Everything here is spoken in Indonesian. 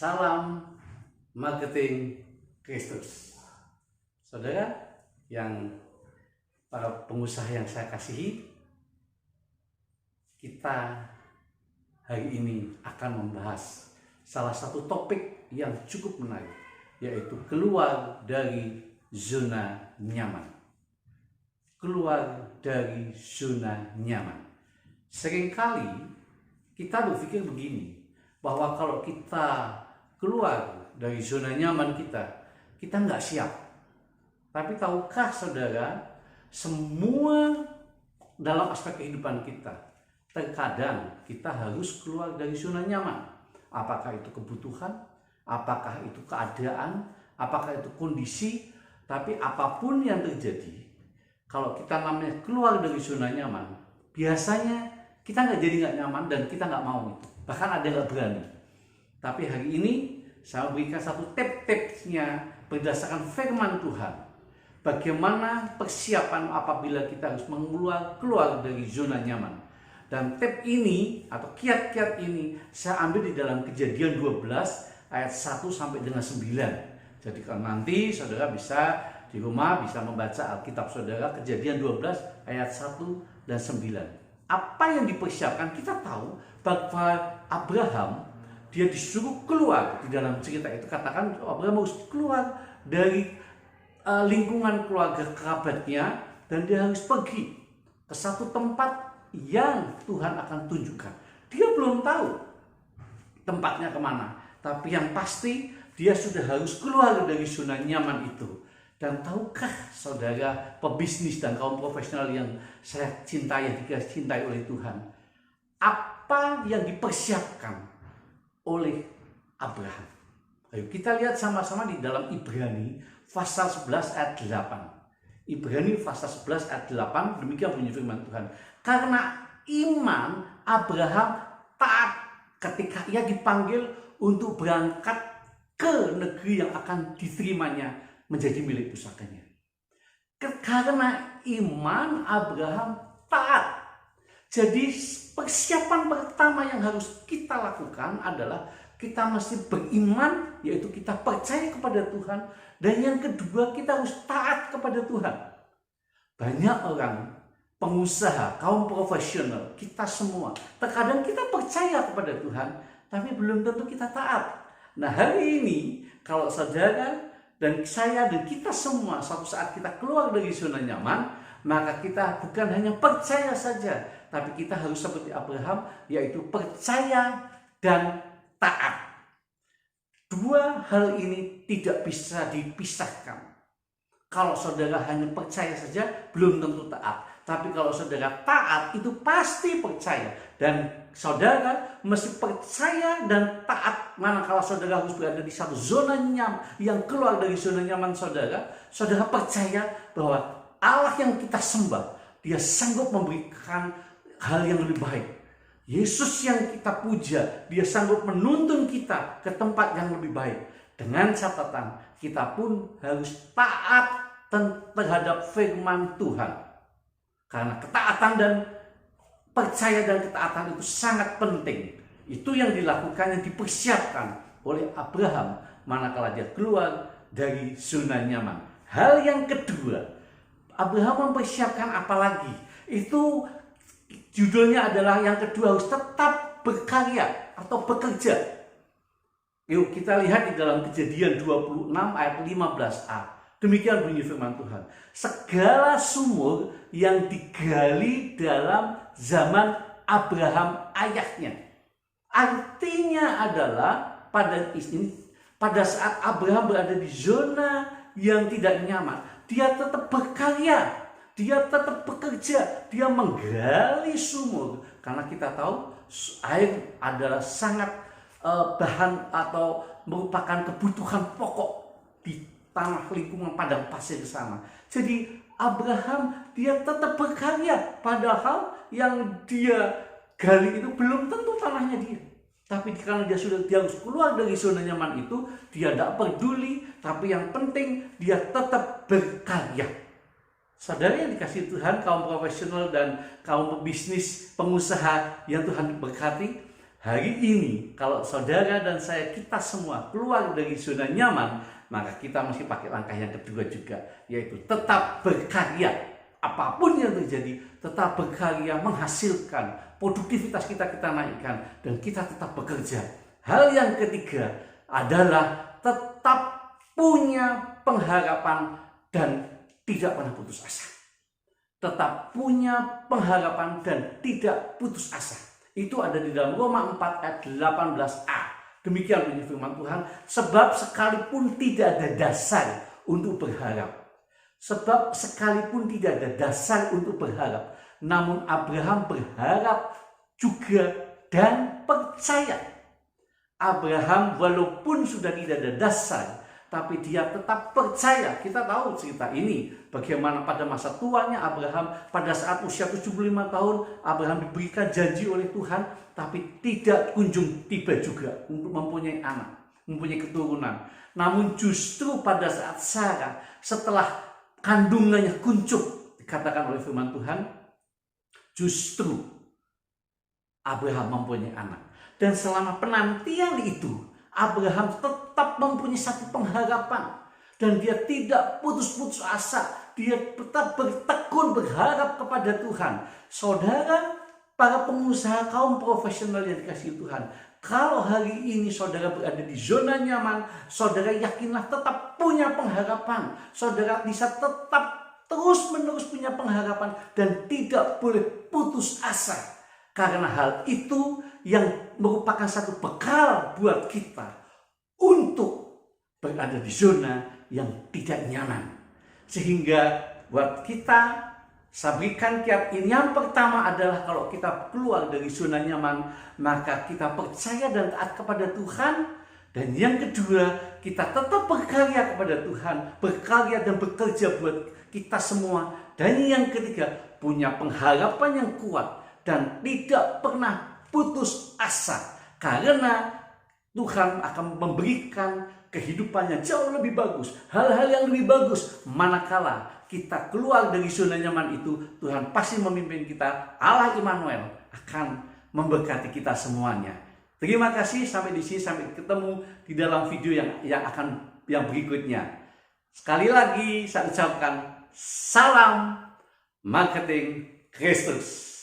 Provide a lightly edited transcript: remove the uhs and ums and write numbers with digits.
Salam marketing Kristus. Saudara yang para pengusaha yang saya kasihi, kita hari ini akan membahas salah satu topik yang cukup menarik, yaitu keluar dari zona nyaman. Keluar dari zona nyaman. Seringkali kita berpikir begini, bahwa kalau kita keluar dari zona nyaman kita nggak siap. Tapi tahukah saudara, semua dalam aspek kehidupan kita, terkadang kita harus keluar dari zona nyaman. Apakah itu kebutuhan, apakah itu keadaan, apakah itu kondisi, tapi apapun yang terjadi, kalau kita namanya keluar dari zona nyaman, biasanya kita nggak nyaman dan kita nggak mau itu. Bahkan ada yang nggak berani. Tapi hari ini saya berikan satu tips-tipsnya berdasarkan firman Tuhan. Bagaimana persiapan apabila kita harus keluar dari zona nyaman. Dan tips ini atau kiat-kiat ini saya ambil di dalam Kejadian 12 ayat 1 sampai dengan 9. Jadi kalau nanti saudara bisa di rumah bisa membaca Alkitab saudara, Kejadian 12 ayat 1 dan 9. Apa yang dipersiapkan, kita tahu bahwa Abraham dia disuruh keluar. Di dalam cerita itu katakan Abraham harus keluar dari lingkungan keluarga kerabatnya, dan dia harus pergi ke satu tempat yang Tuhan akan tunjukkan. Dia belum tahu tempatnya kemana, tapi yang pasti dia sudah harus keluar dari zona nyaman itu. Dan tahukah saudara, pebisnis dan kaum profesional yang saya cintai, yang dicintai oleh Tuhan, apa yang dipersiapkan oleh Abraham? Ayo kita lihat sama-sama di dalam Ibrani pasal 11 ayat 8. Ibrani pasal 11 ayat 8, demikian bunyi firman Tuhan. Karena iman Abraham taat ketika ia dipanggil untuk berangkat ke negeri yang akan diterimanya menjadi milik pusakanya. Karena iman Abraham taat. Jadi persiapan pertama yang harus kita lakukan adalah kita mesti beriman, yaitu kita percaya kepada Tuhan. Dan yang kedua, kita harus taat kepada Tuhan. Banyak orang, pengusaha, kaum profesional, kita semua, terkadang kita percaya kepada Tuhan, tapi belum tentu kita taat. Nah hari ini, kalau saudara dan saya dan kita semua suatu saat kita keluar dari zona nyaman, maka kita bukan hanya percaya saja, tapi kita harus seperti Abraham, yaitu percaya dan taat. Dua hal ini tidak bisa dipisahkan. Kalau saudara hanya percaya saja, belum tentu taat. Tapi kalau saudara taat, itu pasti percaya. Dan saudara mesti percaya dan taat. Manakala saudara harus berada di satu zona nyaman, yang keluar dari zona nyaman saudara, saudara percaya bahwa Allah yang kita sembah, dia sanggup memberikan hal yang lebih baik. Yesus yang kita puja, dia sanggup menuntun kita ke tempat yang lebih baik. Dengan catatan, kita pun harus taat terhadap firman Tuhan. Karena ketaatan dan percaya dan ketaatan itu sangat penting. Itu yang dilakukan, yang dipersiapkan oleh Abraham manakala dia keluar dari zona nyaman. Hal yang kedua, Abraham mempersiapkan apa lagi? Itu judulnya adalah yang kedua, harus tetap berkarya atau bekerja. Yuk kita lihat di dalam Kejadian 26 ayat 15a. Demikian bunyi firman Tuhan. Segala sumur yang digali dalam zaman Abraham ayahnya. Artinya adalah pada saat Abraham berada di zona yang tidak nyaman, dia tetap berkarya, dia tetap bekerja, dia menggali sumur. Karena kita tahu air adalah sangat bahan atau merupakan kebutuhan pokok di tanah lingkungan padang pasir di sana. Jadi Abraham dia tetap berkarya, padahal yang dia gali itu belum tentu tanahnya dia. Tapi karena dia harus keluar dari zona nyaman itu, dia tidak peduli, tapi yang penting dia tetap berkarya. Saudara yang dikasihi Tuhan, kaum profesional dan kaum pebisnis, pengusaha yang Tuhan berkati, hari ini kalau saudara dan saya, kita semua keluar dari zona nyaman, maka kita mesti pakai langkah yang kedua juga, yaitu tetap berkarya. Apapun yang terjadi, tetap berkarya, menghasilkan, produktivitas kita naikkan, dan kita tetap bekerja. Hal yang ketiga adalah tetap punya pengharapan dan tidak pernah putus asa. Tetap punya pengharapan dan tidak putus asa. Itu ada di dalam Roma 4 ayat 18a. Demikian bunyi firman Tuhan. Sebab sekalipun tidak ada dasar untuk berharap. Sebab sekalipun tidak ada dasar untuk berharap. Namun Abraham berharap juga dan percaya. Abraham walaupun sudah tidak ada dasar, tapi dia tetap percaya. Kita tahu cerita ini, bagaimana pada masa tuanya Abraham, pada saat usia 75 tahun, Abraham diberikan janji oleh Tuhan, tapi tidak kunjung tiba juga untuk mempunyai anak, mempunyai keturunan. Namun justru pada saat Sarah, setelah kandungannya kuncup, dikatakan oleh firman Tuhan, justru Abraham mempunyai anak. Dan selama penantian itu, Abraham tetap mempunyai satu pengharapan. Dan dia tidak putus-putus asa. Dia tetap bertekun berharap kepada Tuhan. Saudara, para pengusaha kaum profesional yang dikasihi Tuhan, kalau hari ini saudara berada di zona nyaman, saudara yakinlah tetap punya pengharapan. Saudara bisa tetap terus-menerus punya pengharapan dan tidak boleh putus asa. Karena hal itu yang merupakan satu bekal buat kita untuk berada di zona yang tidak nyaman. Sehingga buat kita, saya berikan kiat ini. Yang pertama adalah kalau kita keluar dari zona nyaman, maka kita percaya dan taat kepada Tuhan. Dan yang kedua, kita tetap berkarya kepada Tuhan, berkarya dan bekerja buat kita semua. Dan yang ketiga, punya pengharapan yang kuat dan tidak pernah putus asa, karena Tuhan akan memberikan kehidupan yang jauh lebih bagus, hal-hal yang lebih bagus. Manakala kita keluar dari zona nyaman itu, Tuhan pasti memimpin kita. Allah Immanuel akan memberkati kita semuanya. Terima kasih, sampai di sini, sampai ketemu di dalam video yang berikutnya. Sekali lagi saya ucapkan salam marketing Kristus.